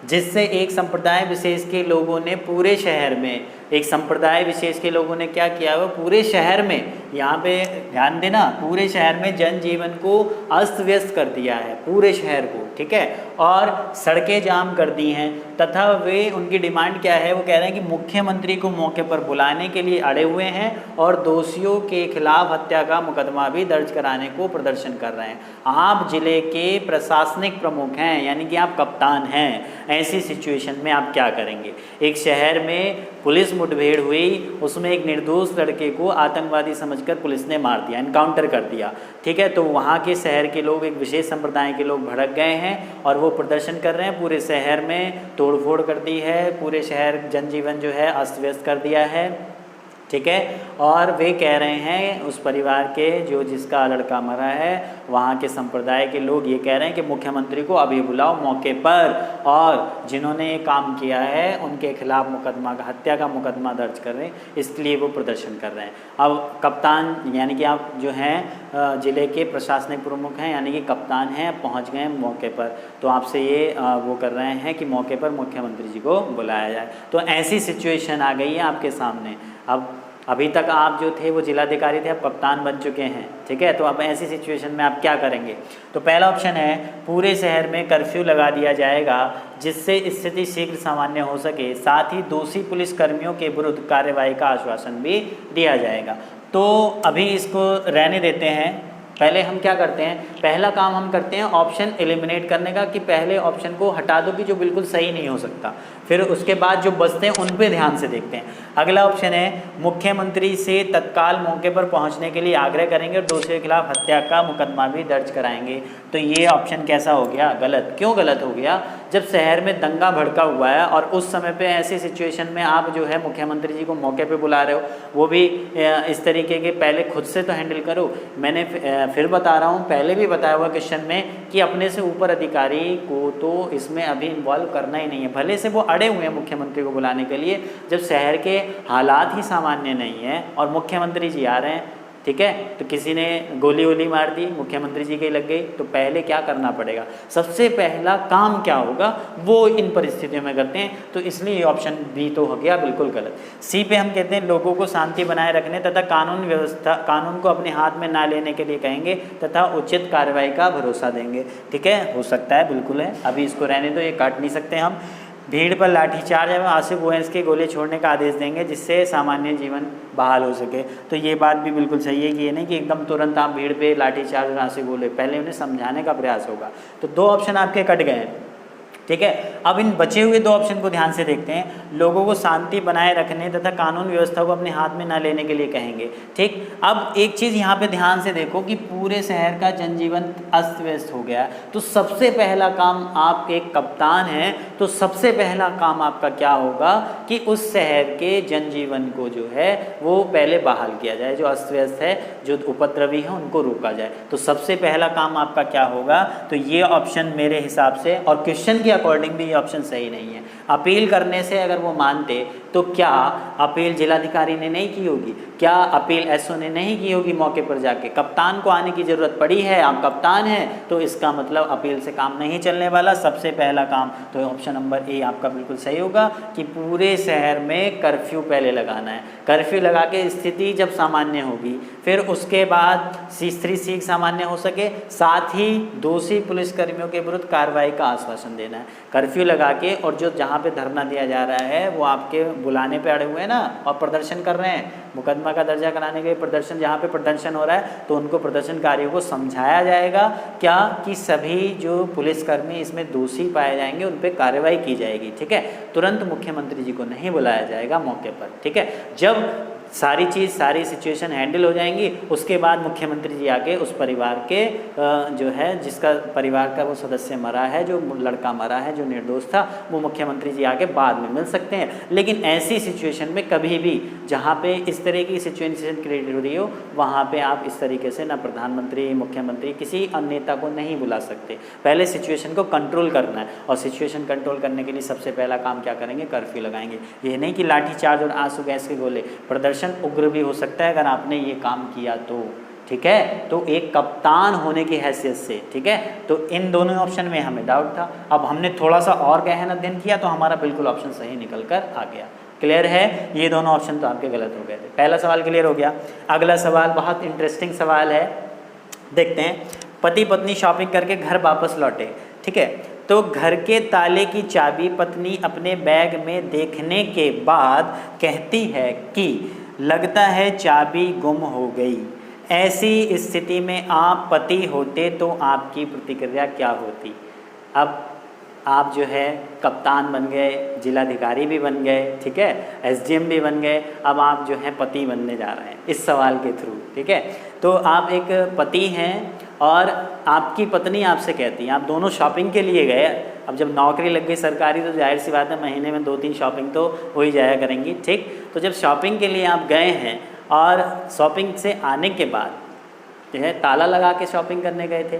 B: जिससे एक संप्रदाय विशेष के लोगों ने पूरे शहर में एक संप्रदाय विशेष के लोगों ने क्या किया, वो पूरे शहर में, यहाँ पे ध्यान देना, पूरे शहर में जनजीवन को अस्त व्यस्त कर दिया है, पूरे शहर को, ठीक है, और सड़कें जाम कर दी हैं, तथा वे उनकी डिमांड क्या है, वो कह रहे हैं कि मुख्यमंत्री को मौके पर बुलाने के लिए अड़े हुए हैं और दोषियों के खिलाफ हत्या का मुकदमा भी दर्ज कराने को प्रदर्शन कर रहे हैं। आप जिले के प्रशासनिक प्रमुख हैं, यानी कि आप कप्तान हैं, ऐसी सिचुएशन में आप क्या करेंगे? एक शहर में पुलिस मुठभेड़ हुई, उसमें एक निर्दोष लड़के को आतंकवादी समझकर पुलिस ने मार दिया, एनकाउंटर कर दिया, ठीक है। तो वहाँ के शहर के लोग, एक विशेष संप्रदाय के लोग भड़क गए हैं और वो प्रदर्शन कर रहे हैं, पूरे शहर में तोड़फोड़ कर दी है, पूरे शहर जनजीवन जो है अस्त व्यस्त कर दिया है, ठीक है। और वे कह रहे हैं, उस परिवार के जो जिसका लड़का मरा है, वहाँ के संप्रदाय के लोग ये कह रहे हैं कि मुख्यमंत्री को अभी बुलाओ मौके पर, और जिन्होंने ये काम किया है उनके खिलाफ मुकदमा का, हत्या का मुकदमा दर्ज कर रहे हैं, इसलिए वो प्रदर्शन कर रहे हैं। अब कप्तान यानी कि आप जो हैं ज़िले के प्रशासनिक प्रमुख हैं, यानी कि कप्तान हैं, पहुँच गए मौके पर, तो आपसे ये वो कर रहे हैं कि मौके पर मुख्यमंत्री जी को बुलाया जाए। तो ऐसी सिचुएशन आ गई है आपके सामने। अब अभी तक आप जो थे वो जिलाधिकारी थे, अब कप्तान बन चुके हैं, ठीक है। तो अब ऐसी सिचुएशन में आप क्या करेंगे? तो पहला ऑप्शन है, पूरे शहर में कर्फ्यू लगा दिया जाएगा जिससे स्थिति शीघ्र सामान्य हो सके, साथ ही दोषी पुलिसकर्मियों के विरुद्ध कार्रवाई का आश्वासन भी दिया जाएगा। तो अभी इसको रहने देते हैं, पहले हम क्या करते हैं, पहला काम हम करते हैं ऑप्शन एलिमिनेट करने का, कि पहले ऑप्शन को हटा दो कि जो बिल्कुल सही नहीं हो सकता, फिर उसके बाद जो बचते हैं उन पे ध्यान से देखते हैं। अगला ऑप्शन है, मुख्यमंत्री से तत्काल मौके पर पहुंचने के लिए आग्रह करेंगे और दोषियों के खिलाफ हत्या का मुकदमा भी दर्ज कराएंगे। तो ये ऑप्शन कैसा हो गया? गलत। क्यों गलत हो गया? जब शहर में दंगा भड़का हुआ है और उस समय पे ऐसी सिचुएशन में आप जो है मुख्यमंत्री जी को मौके पे बुला रहे हो, वो भी इस तरीके के, पहले खुद से तो हैंडल करो। मैंने फिर बता रहा हूँ, पहले भी बताया हुआ क्वेश्चन में कि अपने से ऊपर अधिकारी को तो इसमें अभी इन्वॉल्व करना ही नहीं है, भले से वो अड़े हुए हैं मुख्यमंत्री को बुलाने के लिए, जब शहर के हालात ही सामान्य नहीं है और मुख्यमंत्री जी आ रहे हैं, ठीक है, तो किसी ने गोली वोली मार दी, मुख्यमंत्री जी की लग गई, तो पहले क्या करना पड़ेगा? सबसे पहला काम क्या होगा वो इन परिस्थितियों में करते हैं। तो इसलिए ये ऑप्शन बी तो हो गया बिल्कुल गलत। सी पे हम कहते हैं, लोगों को शांति बनाए रखने तथा कानून को अपने हाथ में ना लेने के लिए कहेंगे तथा उचित कार्रवाई का भरोसा देंगे, ठीक है। हो सकता है, बिल्कुल है, अभी इसको रहने दो, ये काट नहीं सकते हम। भीड़ पर लाठीचार्ज एवं आसिफ ओवैसी के गोले छोड़ने का आदेश देंगे जिससे सामान्य जीवन बहाल हो सके। तो ये बात भी बिल्कुल सही है कि ये नहीं कि एकदम तुरंत आप भीड़ पे लाठीचार्ज और आसिफ गोले, पहले उन्हें समझाने का प्रयास होगा। तो दो ऑप्शन आपके कट गए हैं, ठीक है। अब इन बचे हुए दो ऑप्शन को ध्यान से देखते हैं। लोगों को शांति बनाए रखने तथा कानून व्यवस्था को अपने हाथ में ना लेने के लिए कहेंगे, ठीक। अब एक चीज़ यहाँ पे ध्यान से देखो कि पूरे शहर का जनजीवन अस्त व्यस्त हो गया, तो सबसे पहला काम, आप एक कप्तान हैं, तो सबसे पहला काम आपका क्या होगा कि उस शहर के जनजीवन को जो है वो पहले बहाल किया जाए, जो अस्त व्यस्त है, जो उपद्रवी है, उनको रोका जाए। तो सबसे पहला काम आपका क्या होगा? तो ये ऑप्शन मेरे हिसाब से, और क्वेश्चन के अकॉर्डिंग भी ये ऑप्शन सही नहीं है। अपील करने से अगर वो मानते, तो क्या अपील जिलाधिकारी ने नहीं की होगी? क्या अपील एसओ ने नहीं की होगी मौके पर जाके? कप्तान को आने की ज़रूरत पड़ी है, आप कप्तान हैं, तो इसका मतलब अपील से काम नहीं चलने वाला। सबसे पहला काम तो ऑप्शन नंबर ए आपका बिल्कुल सही होगा कि पूरे शहर में कर्फ्यू पहले लगाना है। कर्फ्यू लगा के स्थिति जब सामान्य होगी, फिर उसके बाद शीघ्र सामान्य हो सके, साथ ही दोषी पुलिसकर्मियों के विरुद्ध कार्रवाई का आश्वासन देना है। कर्फ्यू लगा के, और जो जहाँ पे धरना दिया जा रहा है वो आपके बुलाने पे अड़े हुए हैं ना, और प्रदर्शन कर रहे हैं, मुकदमा का दर्जा कराने के लिए प्रदर्शन, जहाँ पे प्रदर्शन हो रहा है, तो उनको प्रदर्शनकारियों को समझाया जाएगा क्या कि सभी जो पुलिसकर्मी इसमें दोषी पाए जाएंगे उन पर कार्रवाई की जाएगी, ठीक है। तुरंत मुख्यमंत्री जी को नहीं बुलाया जाएगा मौके पर, ठीक है। जब सारी चीज़, सारी सिचुएशन हैंडल हो जाएंगी, उसके बाद मुख्यमंत्री जी आके उस परिवार के जो है, जिसका परिवार का वो सदस्य मरा है, जो लड़का मरा है, जो निर्दोष था, वो मुख्यमंत्री जी आके बाद में मिल सकते हैं। लेकिन ऐसी सिचुएशन में कभी भी जहाँ पे इस तरह की सिचुएशन क्रिएट हो रही हो, वहाँ पे आप इस तरीके से ना प्रधानमंत्री, मुख्यमंत्री, किसी अन्य नेता को नहीं बुला सकते। पहले सिचुएशन को कंट्रोल करना है, और सिचुएशन कंट्रोल करने के लिए सबसे पहला काम क्या करेंगे? कर्फ्यू लगाएंगे। ये नहीं कि लाठीचार्ज और आंसू गैस के गोले, प्रदर्शन उग्र भी हो सकता है अगर आपने ये काम किया तो, ठीक है। तो एक कप्तान होने की हैसियत से, ठीक है। तो इन दोनों ऑप्शन में हमें डाउट था, अब हमने थोड़ा सा और गहन अध्ययन किया तो हमारा बिल्कुल ऑप्शन सही निकल कर आ गया। क्लियर है? ये दोनों ऑप्शन तो आपके गलत हो गए थे। पहला सवाल क्लियर हो गया। अगला सवाल बहुत इंटरेस्टिंग सवाल है, देखते हैं। पति पत्नी शॉपिंग करके घर वापस लौटे, ठीक है, तो घर के ताले की चाबी पत्नी अपने बैग में देखने के बाद कहती है कि लगता है चाबी गुम हो गई। ऐसी स्थिति में आप पति होते तो आपकी प्रतिक्रिया क्या होती? अब आप जो है कप्तान बन गए, जिलाधिकारी भी बन गए, ठीक है, एसडीएम भी बन गए, अब आप जो है पति बनने जा रहे हैं इस सवाल के थ्रू, ठीक है। तो आप एक पति हैं और आपकी पत्नी आपसे कहती है, आप दोनों शॉपिंग के लिए गए। अब जब नौकरी लग गई सरकारी तो जाहिर सी बात है महीने में 2-3 शॉपिंग तो हो ही जाया करेंगी, ठीक। तो जब शॉपिंग के लिए आप गए हैं और शॉपिंग से आने के बाद जो है ताला लगा के शॉपिंग करने गए थे,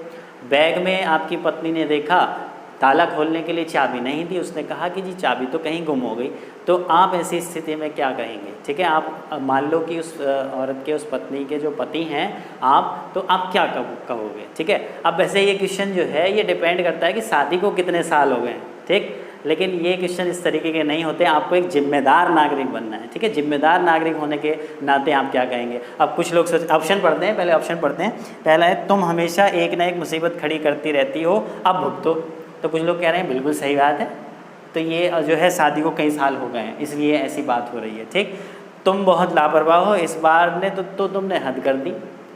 B: बैग में आपकी पत्नी ने देखा ताला खोलने के लिए चाबी नहीं थी, उसने कहा कि जी चाबी तो कहीं गुम हो गई। तो आप ऐसी स्थिति में क्या कहेंगे? ठीक है, आप मान लो कि उस औरत के, उस पत्नी के जो पति हैं आप, तो आप क्या कहोगे? ठीक है। अब वैसे ये क्वेश्चन जो है ये डिपेंड करता है कि शादी को कितने साल हो गए, ठीक। लेकिन ये क्वेश्चन इस तरीके के नहीं होते, आपको एक जिम्मेदार नागरिक बनना है, ठीक है। जिम्मेदार नागरिक होने के नाते आप क्या कहेंगे? अब कुछ लोग ऑप्शन पढ़ते हैं, पहले ऑप्शन पढ़ते हैं। पहला है तुम हमेशा एक ना एक मुसीबत खड़ी करती रहती हो, अब भुगतो। तो कुछ लोग कह रहे हैं बिल्कुल सही बात है, तो ये जो है शादी को कई साल हो गए हैं इसलिए ऐसी बात हो रही है, ठीक। तुम बहुत लापरवाह हो, इस बार ने तो तुमने हद कर दी,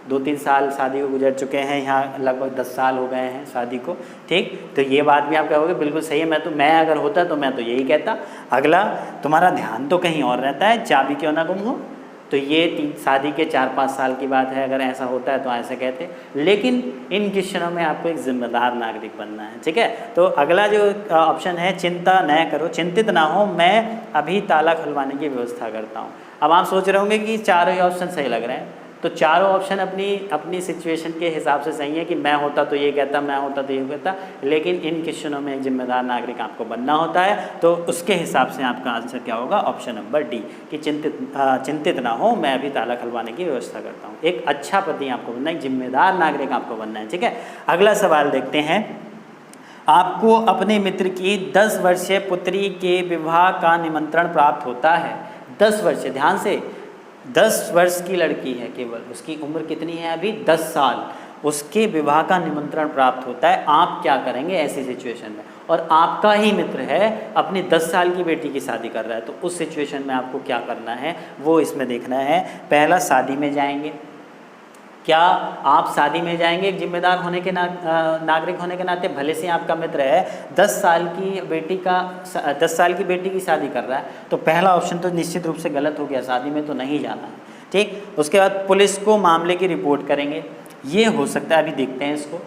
B: 2-3 साल शादी को गुजर चुके हैं, यहाँ लगभग 10 साल हो गए हैं शादी को, ठीक। तो ये बात भी आप कहोगे बिल्कुल सही है, मैं अगर होता तो मैं तो यही कहता। अगला, तुम्हारा ध्यान तो कहीं और रहता है, चाबी क्यों ना गुम हो। तो ये शादी के 4-5 साल की बात है, अगर ऐसा होता है तो ऐसे कहते। लेकिन इन क्वेश्चनों में आपको एक जिम्मेदार नागरिक बनना है, ठीक है। तो अगला जो ऑप्शन है, चिंता न करो, चिंतित ना हो, मैं अभी ताला खुलवाने की व्यवस्था करता हूँ। अब आप सोच रहे होंगे कि चारों ही ऑप्शन सही लग रहे हैं, तो चारों ऑप्शन अपनी सिचुएशन के हिसाब से सही है कि मैं होता तो ये कहता, मैं होता तो ये कहता। लेकिन इन क्वेश्चनों में एक जिम्मेदार नागरिक आपको बनना होता है, तो उसके हिसाब से आपका आंसर क्या होगा? ऑप्शन नंबर डी, कि चिंतित ना हो, मैं अभी ताला खुलवाने की व्यवस्था करता हूँ। एक अच्छा पति आपको बनना है, एक जिम्मेदार नागरिक आपको बनना है, ठीक है। अगला सवाल देखते हैं। आपको अपने मित्र की 10 वर्षीय पुत्री के विवाह का निमंत्रण प्राप्त होता है। 10 वर्ष, ध्यान से, 10 वर्ष की लड़की है केवल, उसकी उम्र कितनी है अभी? 10 साल। उसके विवाह का निमंत्रण प्राप्त होता है, आप क्या करेंगे ऐसी सिचुएशन में? और आपका ही मित्र है, अपनी 10 साल की बेटी की शादी कर रहा है, तो उस सिचुएशन में आपको क्या करना है वो इसमें देखना है। पहला, शादी में जाएंगे। क्या आप शादी में जाएंगे एक जिम्मेदार होने के नागरिक होने के नाते? भले से आपका मित्र है 10 साल की बेटी की शादी कर रहा है, तो पहला ऑप्शन तो निश्चित रूप से गलत हो गया, शादी में तो नहीं जाना है, ठीक। उसके बाद पुलिस को मामले की रिपोर्ट करेंगे, ये हो सकता है, अभी देखते हैं इसको।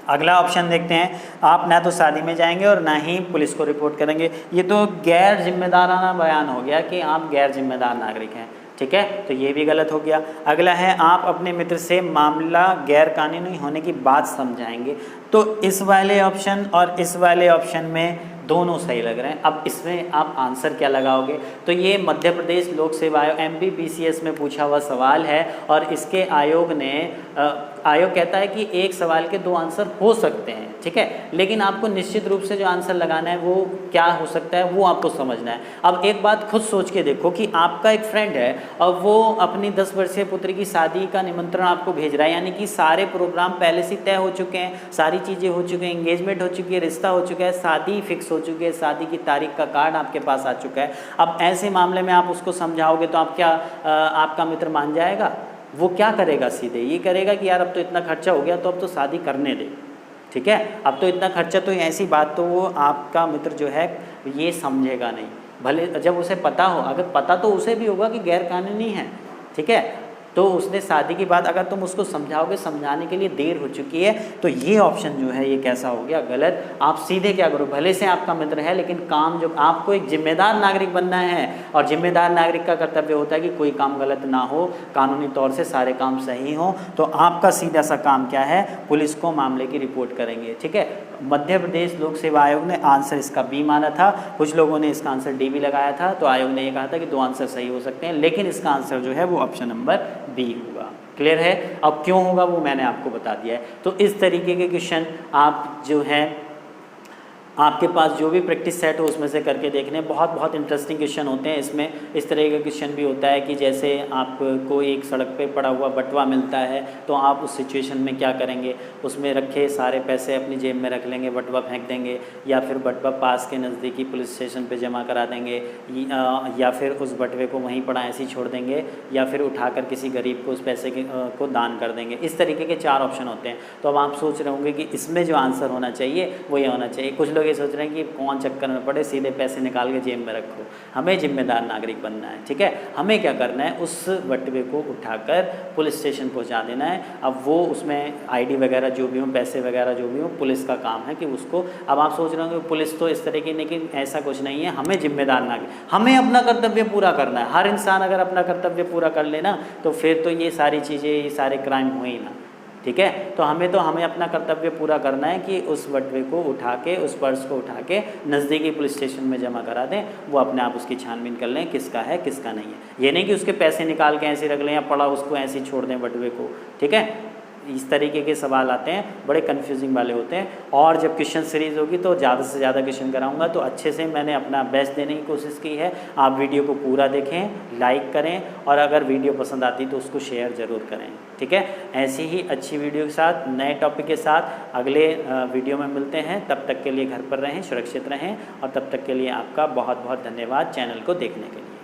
B: अगला ऑप्शन देखते हैं, आप ना तो शादी में जाएंगे और ना ही पुलिस को रिपोर्ट करेंगे। ये तो गैर जिम्मेदाराना बयान हो गया कि आप गैर जिम्मेदार नागरिक हैं, ठीक है, तो ये भी गलत हो गया। अगला है, आप अपने मित्र से मामला गैर कानूनी होने की बात समझाएंगे। तो इस वाले ऑप्शन और इस वाले ऑप्शन में दोनों सही लग रहे हैं। अब इसमें आप आंसर क्या लगाओगे? तो ये मध्य प्रदेश लोक सेवा आयोग MPPCS में पूछा हुआ सवाल है, और इसके आयोग कहता है कि एक सवाल के 2 आंसर हो सकते हैं, ठीक है। लेकिन आपको निश्चित रूप से जो आंसर लगाना है वो क्या हो सकता है वो आपको समझना है। अब एक बात खुद सोच के देखो कि आपका एक फ्रेंड है और वो अपनी 10 वर्षीय पुत्री की शादी का निमंत्रण आपको भेज रहा है, यानी कि सारे प्रोग्राम पहले से तय हो चुके हैं, सारी चीज़ें हो चुकी हैं, एंगेजमेंट हो चुकी है, रिश्ता हो चुका है, शादी फिक्स हो चुकी है, शादी की तारीख का कार्ड आपके पास आ चुका है। अब ऐसे मामले में आप उसको समझाओगे तो आप क्या आपका मित्र मान जाएगा? वो क्या करेगा? सीधे ये करेगा कि यार अब तो इतना खर्चा हो गया तो अब तो शादी करने दे, ठीक है, अब तो इतना खर्चा, तो ऐसी बात तो वो आपका मित्र जो है ये समझेगा नहीं। भले जब उसे पता हो, अगर पता तो उसे भी होगा कि गैर कानूनी है, ठीक है, तो उसने शादी की बात अगर तुम उसको समझाओगे, समझाने के लिए देर हो चुकी है, तो ये ऑप्शन जो है ये कैसा हो गया? गलत। आप सीधे क्या करो, भले से आपका मित्र है लेकिन काम जो आपको एक जिम्मेदार नागरिक बनना है, और जिम्मेदार नागरिक का कर्तव्य होता है कि कोई काम गलत ना हो, कानूनी तौर से सारे काम सही हों। तो आपका सीधा सा काम क्या है? पुलिस को मामले की रिपोर्ट करेंगे, ठीक है। मध्य प्रदेश लोक सेवा आयोग ने आंसर इसका बी माना था, कुछ लोगों ने इसका आंसर डी भी लगाया था, तो आयोग ने ये कहा था कि 2 आंसर सही हो सकते हैं, लेकिन इसका आंसर जो है वो ऑप्शन नंबर बी होगा। क्लियर है? अब क्यों होगा वो मैंने आपको बता दिया है। तो इस तरीके के क्वेश्चन आप जो है आपके पास जो भी प्रैक्टिस सेट हो उसमें से करके देखने। बहुत बहुत इंटरेस्टिंग क्वेश्चन होते हैं इसमें। इस तरह का क्वेश्चन भी होता है कि जैसे आपको एक सड़क पे पड़ा हुआ बटुआ मिलता है तो आप उस सिचुएशन में क्या करेंगे। उसमें रखे सारे पैसे अपनी जेब में रख लेंगे, बटुआ फेंक देंगे, या फिर बटुआ पास के नज़दीकी पुलिस स्टेशन पे जमा करा देंगे, या फिर उस बटुए को वहीं पड़ा ऐसे ही छोड़ देंगे, या फिर उठाकर किसी गरीब को उस पैसे को दान कर देंगे। इस तरीके के 4 ऑप्शन होते हैं। तो अब आप सोच रहे होंगे कि इसमें जो आंसर होना चाहिए वो ये होना चाहिए। कुछ लोग ये सोच रहे हैं कि कौन चक्कर में पड़े, सीधे पैसे निकाल के जेब में रखो। हमें जिम्मेदार नागरिक बनना है, ठीक है। हमें क्या करना है, उस बटुए को उठाकर पुलिस स्टेशन पहुंचा देना है। अब वो उसमें आईडी वगैरह जो भी हो, पैसे वगैरह जो भी हो, पुलिस का काम है कि उसको। अब आप सोच रहे होंगे पुलिस तो इस तरह की, लेकिन ऐसा कुछ नहीं है। हमें जिम्मेदार नागरिक, हमें अपना कर्तव्य पूरा करना है। हर इंसान अगर अपना कर्तव्य पूरा कर लेना तो फिर तो ये सारी चीज़ें, ये सारे क्राइम हो ही ना, ठीक है। तो हमें अपना कर्तव्य पूरा करना है कि उस बटुए को उठा के, उस पर्स को उठा के नज़दीकी पुलिस स्टेशन में जमा करा दें। वो अपने आप उसकी छानबीन कर लें किसका है किसका नहीं है। ये नहीं कि उसके पैसे निकाल के ऐसे रख लें या पड़ा उसको ऐसे ही छोड़ दें बटुए को, ठीक है। इस तरीके के सवाल आते हैं, बड़े कंफ्यूजिंग वाले होते हैं। और जब क्वेश्चन सीरीज़ होगी तो ज़्यादा से ज़्यादा क्वेश्चन कराऊंगा। तो अच्छे से मैंने अपना बेस्ट देने की कोशिश की है। आप वीडियो को पूरा देखें, लाइक करें, और अगर वीडियो पसंद आती तो उसको शेयर ज़रूर करें, ठीक है। ऐसी ही अच्छी वीडियो के साथ, नए टॉपिक के साथ अगले वीडियो में मिलते हैं। तब तक के लिए घर पर रहें, सुरक्षित रहें, और तब तक के लिए आपका बहुत बहुत धन्यवाद चैनल को देखने के लिए।